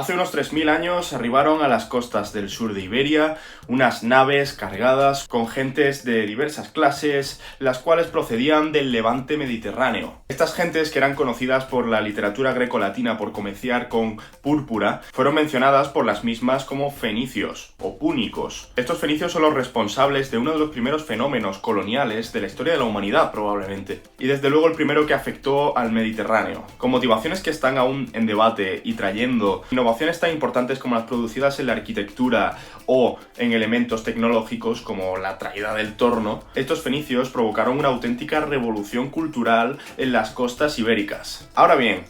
Hace unos 3000 años arribaron a las costas del sur de Iberia unas naves cargadas con gentes de diversas clases, las cuales procedían del levante mediterráneo. Estas gentes, que eran conocidas por la literatura grecolatina por comerciar con púrpura, fueron mencionadas por las mismas como fenicios o púnicos. Estos fenicios son los responsables de uno de los primeros fenómenos coloniales de la historia de la humanidad, probablemente, y desde luego el primero que afectó al Mediterráneo, con motivaciones que están aún en debate y trayendo innovaciones tan importantes como las producidas en la arquitectura o en elementos tecnológicos como la traída del torno. Estos fenicios provocaron una auténtica revolución cultural en las costas ibéricas. Ahora bien,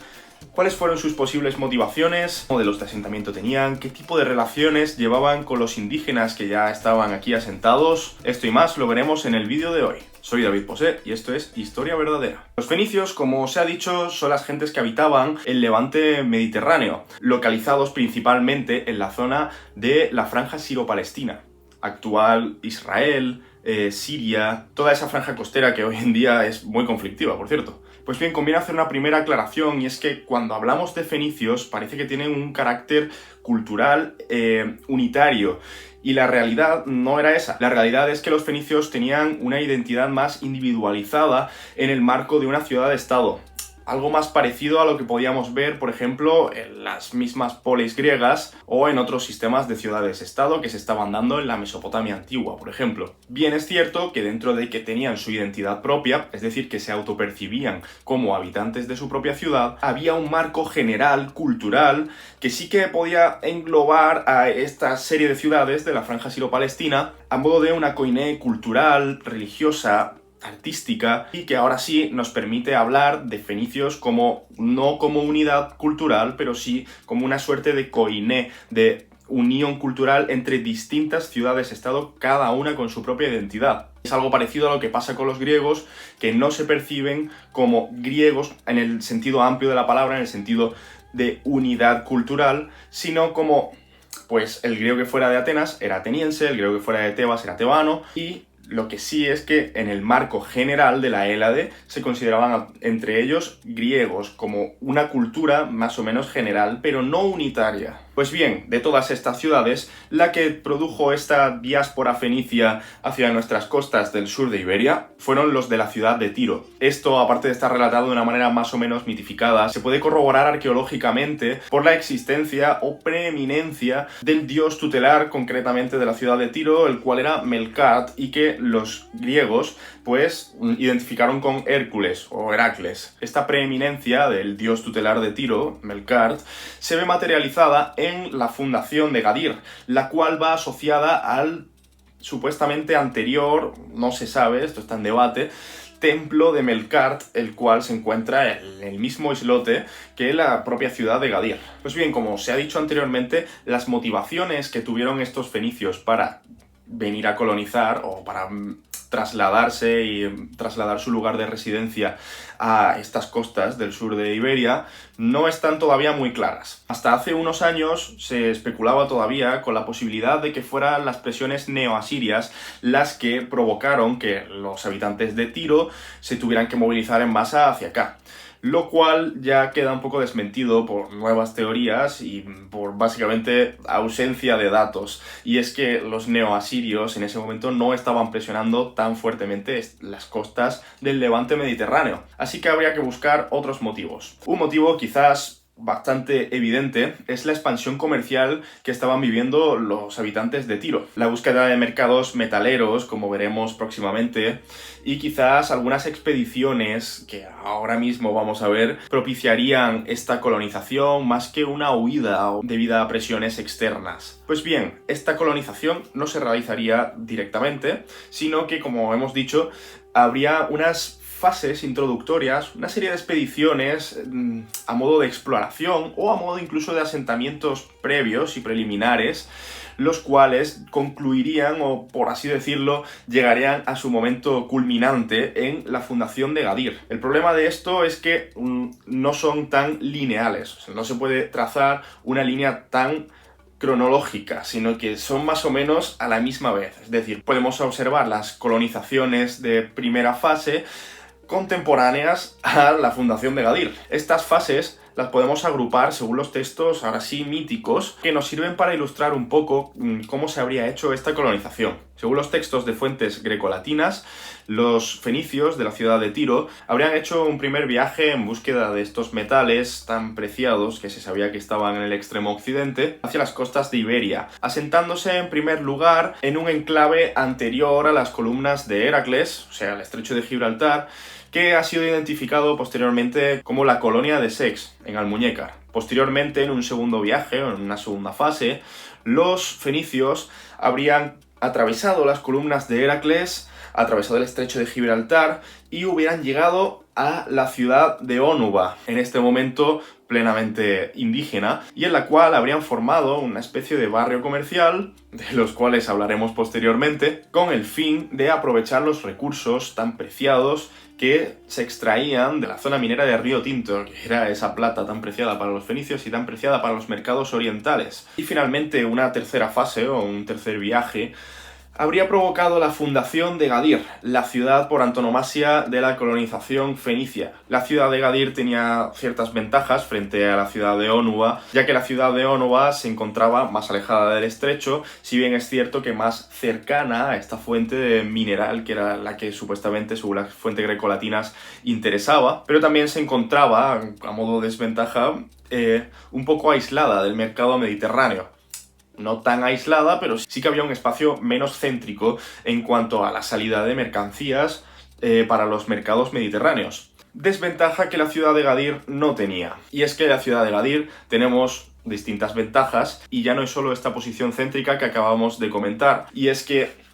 ¿cuáles fueron sus posibles motivaciones? ¿Qué modelos de asentamiento tenían? ¿Qué tipo de relaciones llevaban con los indígenas que ya estaban aquí asentados? Esto y más lo veremos en el vídeo de hoy. Soy David Posé y esto es Historia Verdadera. Los fenicios, como se ha dicho, son las gentes que habitaban el levante mediterráneo, localizados principalmente en la zona de la franja siro-palestina, actual Israel, Siria, toda esa franja costera que hoy en día es muy conflictiva, por cierto. Pues bien, conviene hacer una primera aclaración, y es que cuando hablamos de fenicios parece que tienen un carácter cultural unitario, y la realidad no era esa. La realidad es que los fenicios tenían una identidad más individualizada en el marco de una ciudad-estado. Algo más parecido a lo que podíamos ver, por ejemplo, en las mismas polis griegas o en otros sistemas de ciudades-estado que se estaban dando en la Mesopotamia antigua, por ejemplo. Bien es cierto que dentro de que tenían su identidad propia, es decir, que se autopercibían como habitantes de su propia ciudad, había un marco general, cultural, que sí que podía englobar a esta serie de ciudades de la franja siro-palestina a modo de una koiné cultural, religiosa, artística, y que ahora sí nos permite hablar de fenicios como no como unidad cultural, pero sí como una suerte de koiné, de unión cultural entre distintas ciudades-estado, cada una con su propia identidad. Es algo parecido a lo que pasa con los griegos, que no se perciben como griegos en el sentido amplio de la palabra, en el sentido de unidad cultural, sino como, pues, el griego que fuera de Atenas era ateniense, el griego que fuera de Tebas era tebano, y lo que sí es que en el marco general de la Hélade se consideraban entre ellos griegos, como una cultura más o menos general, pero no unitaria. Pues bien, de todas estas ciudades, la que produjo esta diáspora fenicia hacia nuestras costas del sur de Iberia fueron los de la ciudad de Tiro. Esto, aparte de estar relatado de una manera más o menos mitificada, se puede corroborar arqueológicamente por la existencia o preeminencia del dios tutelar, concretamente de la ciudad de Tiro, el cual era Melkart, y que los griegos pues identificaron con Hércules o Heracles. Esta preeminencia del dios tutelar de Tiro, Melkart, se ve materializada en la fundación de Gadir, la cual va asociada al supuestamente anterior, no se sabe, esto está en debate, templo de Melkart, el cual se encuentra en el mismo islote que la propia ciudad de Gadir. Pues bien, como se ha dicho anteriormente, las motivaciones que tuvieron estos fenicios para venir a colonizar o para trasladarse y trasladar su lugar de residencia a estas costas del sur de Iberia no están todavía muy claras. Hasta hace unos años se especulaba todavía con la posibilidad de que fueran las presiones neoasirias las que provocaron que los habitantes de Tiro se tuvieran que movilizar en masa hacia acá, lo cual ya queda un poco desmentido por nuevas teorías y por básicamente ausencia de datos. Y es que los neoasirios en ese momento no estaban presionando tan fuertemente las costas del levante mediterráneo. Así que habría que buscar otros motivos. Un motivo quizás bastante evidente es la expansión comercial que estaban viviendo los habitantes de Tiro, la búsqueda de mercados metaleros, como veremos próximamente, y quizás algunas expediciones que ahora mismo vamos a ver propiciarían esta colonización más que una huida debido a presiones externas. Pues bien, esta colonización no se realizaría directamente, sino que, como hemos dicho, habría unas fases introductorias, una serie de expediciones a modo de exploración o a modo incluso de asentamientos previos y preliminares, los cuales concluirían, o por así decirlo, llegarían a su momento culminante en la fundación de Gadir. El problema de esto es que no son tan lineales, o sea, no se puede trazar una línea tan cronológica, sino que son más o menos a la misma vez. Es decir, podemos observar las colonizaciones de primera fase contemporáneas a la fundación de Gadir. Estas fases las podemos agrupar según los textos, ahora sí, míticos, que nos sirven para ilustrar un poco cómo se habría hecho esta colonización. Según los textos de fuentes grecolatinas, los fenicios de la ciudad de Tiro habrían hecho un primer viaje en búsqueda de estos metales tan preciados que se sabía que estaban en el extremo occidente hacia las costas de Iberia, asentándose en primer lugar en un enclave anterior a las columnas de Heracles, o sea, el estrecho de Gibraltar, que ha sido identificado posteriormente como la colonia de Sex, en Almuñécar. Posteriormente, en un segundo viaje, en una segunda fase, los fenicios habrían atravesado las columnas de Heracles, atravesado el estrecho de Gibraltar y hubieran llegado a la ciudad de Ónuba, en este momento plenamente indígena, y en la cual habrían formado una especie de barrio comercial, de los cuales hablaremos posteriormente, con el fin de aprovechar los recursos tan preciados que se extraían de la zona minera de Río Tinto, que era esa plata tan preciada para los fenicios y tan preciada para los mercados orientales. Y finalmente, una tercera fase o un tercer viaje habría provocado la fundación de Gadir, la ciudad por antonomasia de la colonización fenicia. La ciudad de Gadir tenía ciertas ventajas frente a la ciudad de Ónuba, ya que la ciudad de Ónuba se encontraba más alejada del estrecho, si bien es cierto que más cercana a esta fuente mineral, que era la que supuestamente, según las fuentes grecolatinas, interesaba, pero también se encontraba, a modo de desventaja, un poco aislada del mercado mediterráneo. No tan aislada, pero sí que había un espacio menos céntrico en cuanto a la salida de mercancías para los mercados mediterráneos. Desventaja que la ciudad de Gadir no tenía. Y es que en la ciudad de Gadir tenemos distintas ventajas, y ya no es solo esta posición céntrica que acabamos de comentar, y es que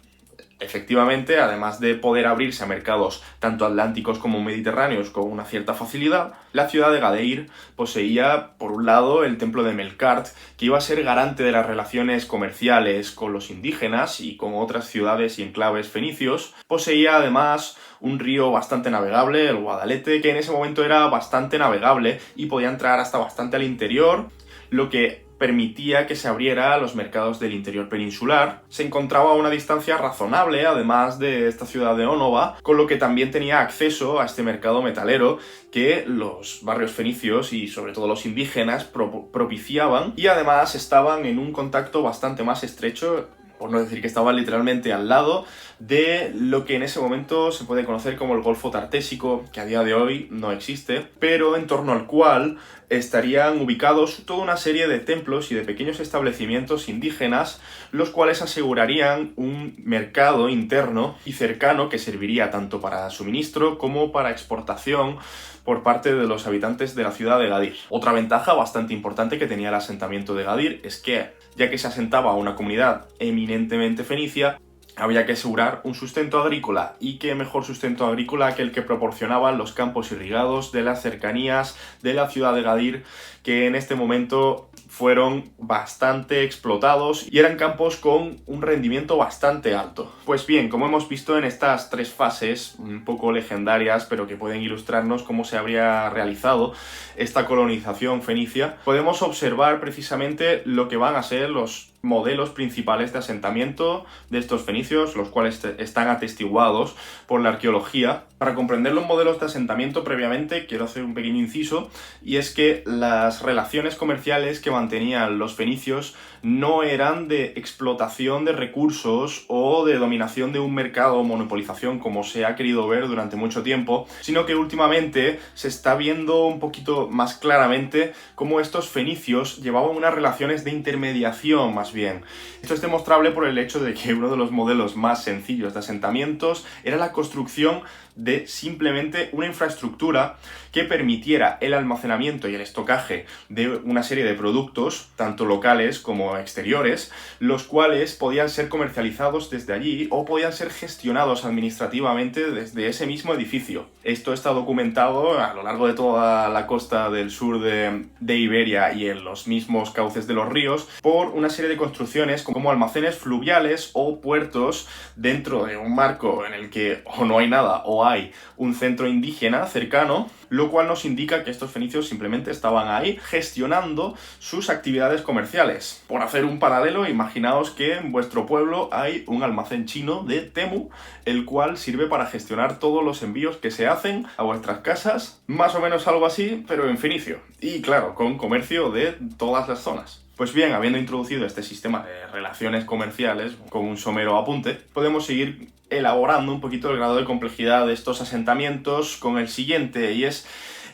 efectivamente, además de poder abrirse a mercados tanto atlánticos como mediterráneos con una cierta facilidad, la ciudad de Gadir poseía, por un lado, el templo de Melkart, que iba a ser garante de las relaciones comerciales con los indígenas y con otras ciudades y enclaves fenicios. Poseía además un río bastante navegable, el Guadalete, que en ese momento era bastante navegable y podía entrar hasta bastante al interior, lo que permitía que se abriera a los mercados del interior peninsular. Se encontraba a una distancia razonable, además de esta ciudad de Ónuba, con lo que también tenía acceso a este mercado metalero que los barrios fenicios y sobre todo los indígenas propiciaban, y además estaban en un contacto bastante más estrecho, por no decir que estaban literalmente al lado de lo que en ese momento se puede conocer como el Golfo Tartésico, que a día de hoy no existe, pero en torno al cual estarían ubicados toda una serie de templos y de pequeños establecimientos indígenas, los cuales asegurarían un mercado interno y cercano que serviría tanto para suministro como para exportación por parte de los habitantes de la ciudad de Gadir. Otra ventaja bastante importante que tenía el asentamiento de Gadir es que, ya que se asentaba una comunidad eminentemente fenicia, había que asegurar un sustento agrícola, y qué mejor sustento agrícola que el que proporcionaban los campos irrigados de las cercanías de la ciudad de Gadir, que en este momento fueron bastante explotados y eran campos con un rendimiento bastante alto. Pues bien, como hemos visto en estas tres fases, un poco legendarias, pero que pueden ilustrarnos cómo se habría realizado esta colonización fenicia, podemos observar precisamente lo que van a ser los modelos principales de asentamiento de estos fenicios, los cuales están atestiguados por la arqueología. Para comprender los modelos de asentamiento previamente, quiero hacer un pequeño inciso, y es que las relaciones comerciales que mantenían los fenicios no eran de explotación de recursos o de dominación de un mercado o monopolización, como se ha querido ver durante mucho tiempo, sino que últimamente se está viendo un poquito más claramente cómo estos fenicios llevaban unas relaciones de intermediación más bien. Esto es demostrable por el hecho de que uno de los modelos más sencillos de asentamientos era la construcción de simplemente una infraestructura que permitiera el almacenamiento y el estocaje de una serie de productos, tanto locales como exteriores, los cuales podían ser comercializados desde allí o podían ser gestionados administrativamente desde ese mismo edificio. Esto está documentado a lo largo de toda la costa del sur de Iberia y en los mismos cauces de los ríos por una serie de construcciones como almacenes fluviales o puertos dentro de un marco en el que o no hay nada o hay un centro indígena cercano, lo cual nos indica que estos fenicios simplemente estaban ahí gestionando su sus actividades comerciales. Por hacer un paralelo, imaginaos que en vuestro pueblo hay un almacén chino de Temu, el cual sirve para gestionar todos los envíos que se hacen a vuestras casas, más o menos algo así, pero en Fenicio. Y claro, con comercio de todas las zonas. Pues bien, habiendo introducido este sistema de relaciones comerciales con un somero apunte, podemos seguir elaborando un poquito el grado de complejidad de estos asentamientos con el siguiente, y es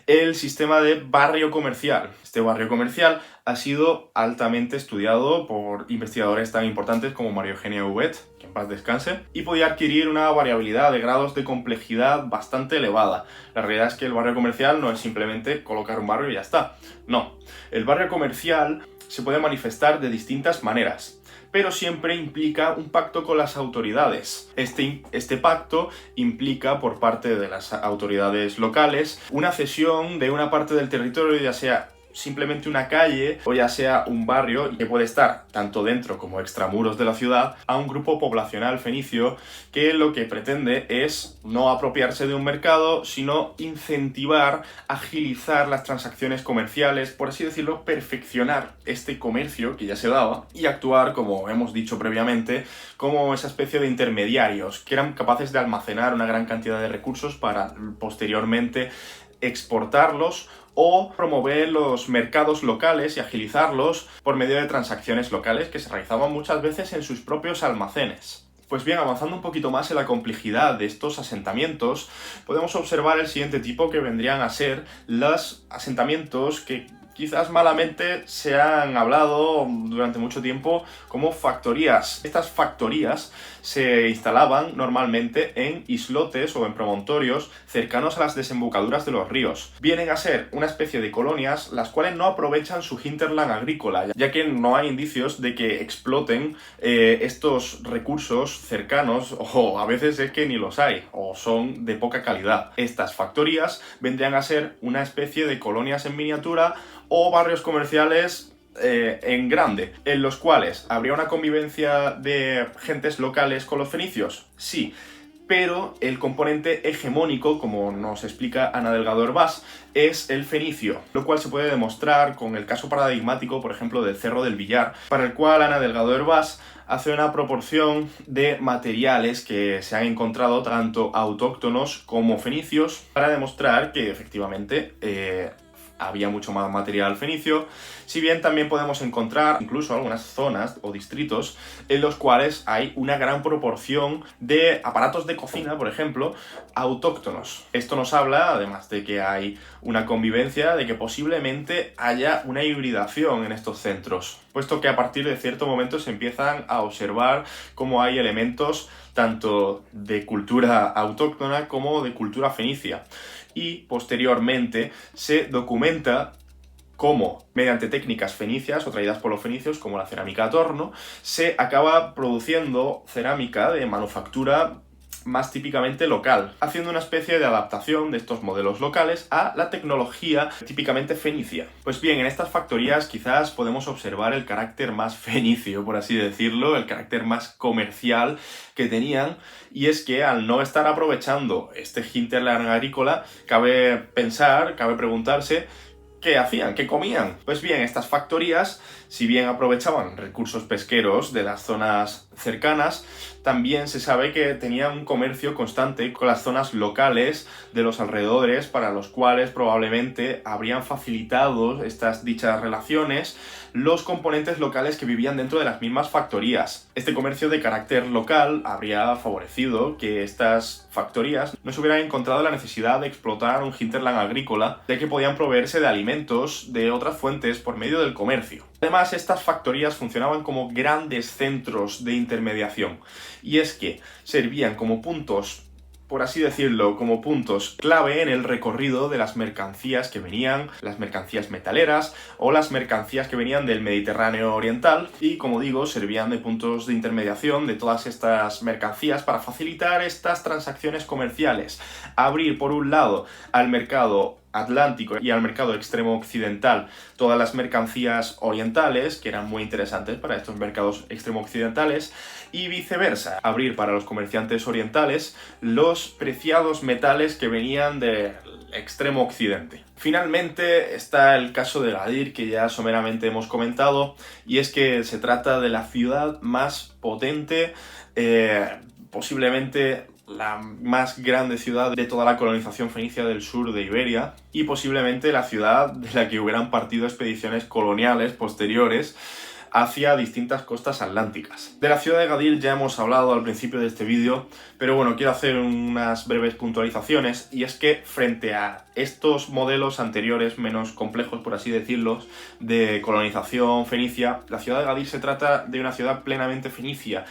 el sistema de barrio comercial. Este barrio comercial ha sido altamente estudiado por investigadores tan importantes como María Eugenia Huguet, que en paz descanse, y podía adquirir una variabilidad de grados de complejidad bastante elevada. La realidad es que el barrio comercial no es simplemente colocar un barrio y ya está. No, el barrio comercial se puede manifestar de distintas maneras, pero siempre implica un pacto con las autoridades. Este pacto implica por parte de las autoridades locales una cesión de una parte del territorio, ya sea simplemente una calle o ya sea un barrio que puede estar tanto dentro como extramuros de la ciudad, a un grupo poblacional fenicio que lo que pretende es no apropiarse de un mercado, sino incentivar, agilizar las transacciones comerciales, por así decirlo, perfeccionar este comercio que ya se daba y actuar, como hemos dicho previamente, como esa especie de intermediarios que eran capaces de almacenar una gran cantidad de recursos para posteriormente exportarlos o promover los mercados locales y agilizarlos por medio de transacciones locales que se realizaban muchas veces en sus propios almacenes. Pues bien, avanzando un poquito más en la complejidad de estos asentamientos, podemos observar el siguiente tipo, que vendrían a ser los asentamientos que quizás malamente se han hablado durante mucho tiempo como factorías. Estas factorías se instalaban normalmente en islotes o en promontorios cercanos a las desembocaduras de los ríos. Vienen a ser una especie de colonias las cuales no aprovechan su hinterland agrícola, ya que no hay indicios de que exploten estos recursos cercanos, o a veces es que ni los hay, o son de poca calidad. Estas factorías vendrían a ser una especie de colonias en miniatura o barrios comerciales en grande, en los cuales habría una convivencia de gentes locales con los fenicios, sí, pero el componente hegemónico, como nos explica Ana Delgado Hervás, es el fenicio, lo cual se puede demostrar con el caso paradigmático, por ejemplo, del Cerro del Villar, para el cual Ana Delgado Hervás hace una proporción de materiales que se han encontrado tanto autóctonos como fenicios para demostrar que efectivamente había mucho más material fenicio, si bien también podemos encontrar incluso algunas zonas o distritos en los cuales hay una gran proporción de aparatos de cocina, por ejemplo, autóctonos. Esto nos habla, además de que hay una convivencia, de que posiblemente haya una hibridación en estos centros, puesto que a partir de cierto momento se empiezan a observar cómo hay elementos tanto de cultura autóctona como de cultura fenicia. Y posteriormente se documenta cómo, mediante técnicas fenicias o traídas por los fenicios, como la cerámica a torno, se acaba produciendo cerámica de manufactura más típicamente local, haciendo una especie de adaptación de estos modelos locales a la tecnología típicamente fenicia. Pues bien, en estas factorías quizás podemos observar el carácter más fenicio, por así decirlo, el carácter más comercial que tenían, y es que al no estar aprovechando este hinterland agrícola, cabe preguntarse ¿qué hacían? ¿Qué comían? Pues bien, estas factorías, si bien aprovechaban recursos pesqueros de las zonas cercanas, también se sabe que tenían un comercio constante con las zonas locales de los alrededores, para los cuales probablemente habrían facilitado dichas relaciones los componentes locales que vivían dentro de las mismas factorías. Este comercio de carácter local habría favorecido que estas factorías no se hubieran encontrado la necesidad de explotar un hinterland agrícola, ya que podían proveerse de alimentos de otras fuentes por medio del comercio. Además, estas factorías funcionaban como grandes centros de intermediación, y es que servían como puntos, por así decirlo, como puntos clave en el recorrido de las mercancías que venían, las mercancías metaleras o las mercancías que venían del Mediterráneo oriental, y como digo, servían de puntos de intermediación de todas estas mercancías para facilitar estas transacciones comerciales, abrir por un lado al mercado Atlántico y al mercado extremo occidental todas las mercancías orientales, que eran muy interesantes para estos mercados extremo occidentales, y viceversa, abrir para los comerciantes orientales los preciados metales que venían del extremo occidente. Finalmente está el caso de Gadir, que ya someramente hemos comentado, y es que se trata de la ciudad más potente, posiblemente la más grande ciudad de toda la colonización fenicia del sur de Iberia, y posiblemente la ciudad de la que hubieran partido expediciones coloniales posteriores hacia distintas costas atlánticas. De la ciudad de Gadir ya hemos hablado al principio de este vídeo, pero bueno, quiero hacer unas breves puntualizaciones, y es que frente a estos modelos anteriores, menos complejos por así decirlo, de colonización fenicia, la ciudad de Gadir se trata de una ciudad plenamente fenicia,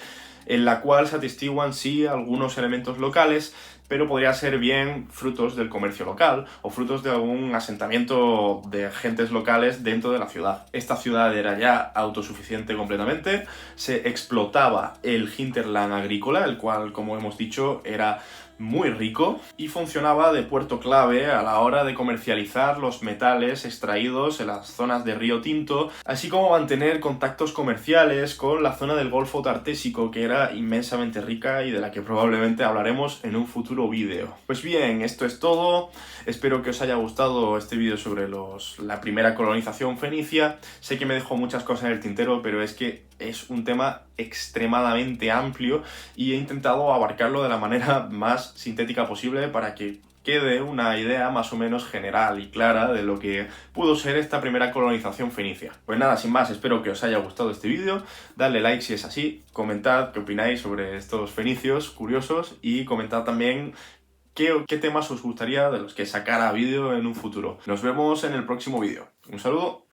en la cual se atestiguan sí algunos elementos locales, pero podría ser bien frutos del comercio local o frutos de algún asentamiento de gentes locales dentro de la ciudad. Esta ciudad era ya autosuficiente completamente, se explotaba el hinterland agrícola, el cual, como hemos dicho, era muy rico, y funcionaba de puerto clave a la hora de comercializar los metales extraídos en las zonas de Río Tinto, así como mantener contactos comerciales con la zona del Golfo Tartésico, que era inmensamente rica y de la que probablemente hablaremos en un futuro vídeo. Pues bien, esto es todo. Espero que os haya gustado este vídeo sobre la primera colonización fenicia. Sé que me dejo muchas cosas en el tintero, pero es que es un tema extremadamente amplio y he intentado abarcarlo de la manera más sintética posible para que quede una idea más o menos general y clara de lo que pudo ser esta primera colonización fenicia. Pues nada, sin más, espero que os haya gustado este vídeo, dadle like si es así, comentad qué opináis sobre estos fenicios curiosos y comentad también qué temas os gustaría de los que sacara vídeo en un futuro. Nos vemos en el próximo vídeo. Un saludo.